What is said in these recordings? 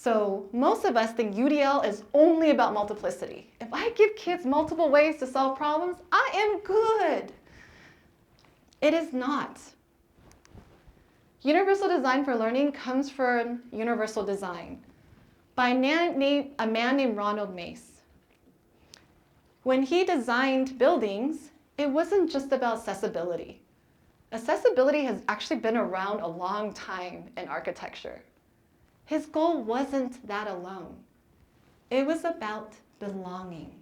So most of us think UDL is only about multiplicity. If I give kids multiple ways to solve problems, I am good. It is not. Universal design for learning comes from universal design by a man named Ronald Mace. When he designed buildings, it wasn't just about accessibility. Accessibility has actually been around a long time in architecture. His goal wasn't that alone. It was about belonging.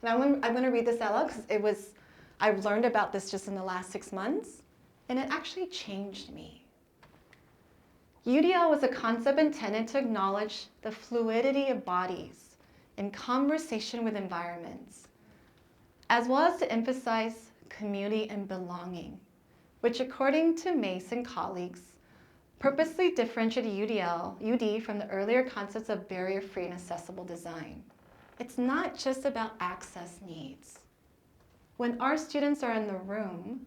And I'm going to read this out loud because I've learned about this just in the last 6 months, and it actually changed me. UDL was a concept intended to acknowledge the fluidity of bodies in conversation with environments, as well as to emphasize community and belonging, which according to Mace and colleagues, purposely differentiated UD from the earlier concepts of barrier-free and accessible design. It's not just about access needs. When our students are in the room,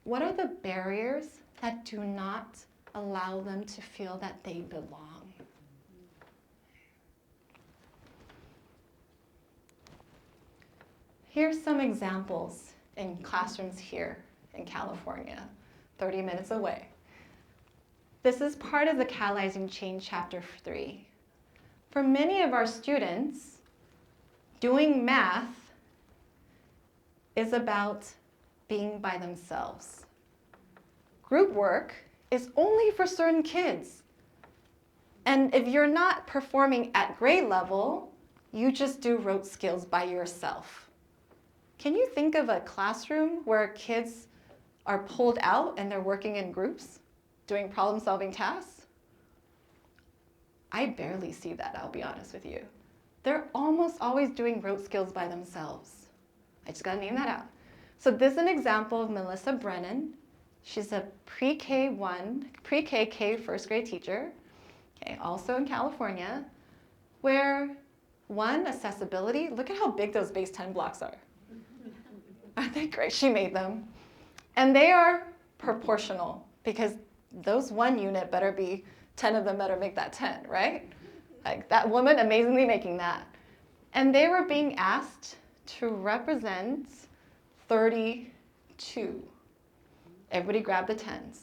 what are the barriers that do not allow them to feel that they belong? Here's some examples in classrooms here in California, 30 minutes away. This is part of the Catalyzing Change Chapter 3. For many of our students, doing math is about being by themselves. Group work is only for certain kids. And if you're not performing at grade level, you just do rote skills by yourself. Can you think of a classroom where kids are pulled out and they're working in groups, doing problem-solving tasks? I barely see that, I'll be honest with you. They're almost always doing rote skills by themselves. I just gotta name that out. So this is an example of Melissa Brennan. She's a pre-K first grade teacher, okay, also in California, where one, accessibility, look at how big those base 10 blocks are. Aren't they great? She made them. And they are proportional because those 1 unit better be, 10 of them better make that 10, right? Like that woman amazingly making that. And they were being asked to represent 32. Everybody grab the 10s.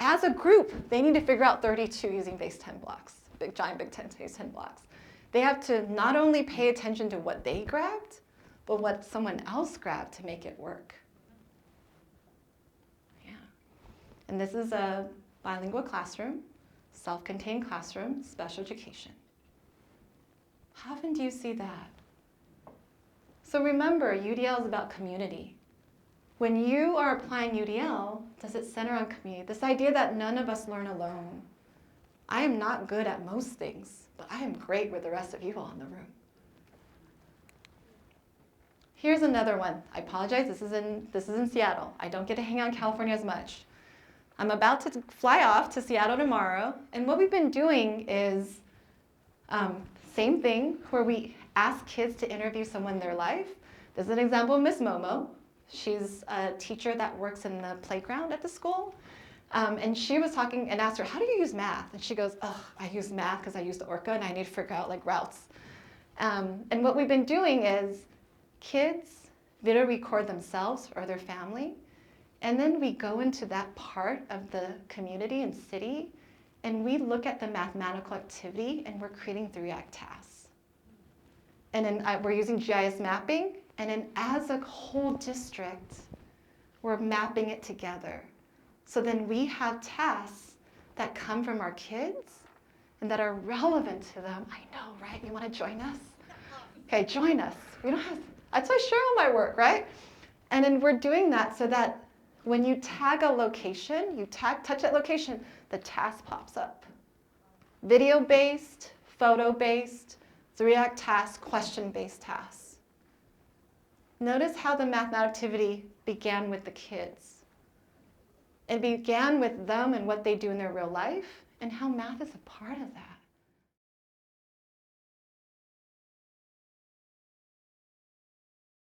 As a group, they need to figure out 32 using base 10 blocks, giant big 10 base 10 blocks. They have to not only pay attention to what they grabbed, but what someone else grabbed to make it work. Yeah. And this is a bilingual classroom, self-contained classroom, special education. How often do you see that? So remember, UDL is about community. When you are applying UDL, does it center on community? This idea that none of us learn alone. I am not good at most things, but I am great with the rest of you all in the room. Here's another one. I apologize, this is in Seattle. I don't get to hang out in California as much. I'm about to fly off to Seattle tomorrow, and what we've been doing is same thing, where we ask kids to interview someone in their life. This is an example of Miss Momo. She's a teacher that works in the playground at the school. And she was talking and asked her, how do you use math? And she goes, oh, I use math because I use the Orca and I need to figure out like routes. And what we've been doing is kids video record themselves or their family. And then we go into that part of the community and city and we look at the mathematical activity and we're creating 3-act tasks. And then we're using GIS mapping. And then as a whole district, we're mapping it together. So then we have tasks that come from our kids and that are relevant to them. I know, right? You want to join us? Okay, join us. We don't have, that's why I share all my work, right? And then we're doing that so that when you tag a location, you touch that location, the task pops up. Video-based, photo-based, 3-act task, question-based tasks. Notice how the mathematical activity began with the kids. It began with them and what they do in their real life and how math is a part of that.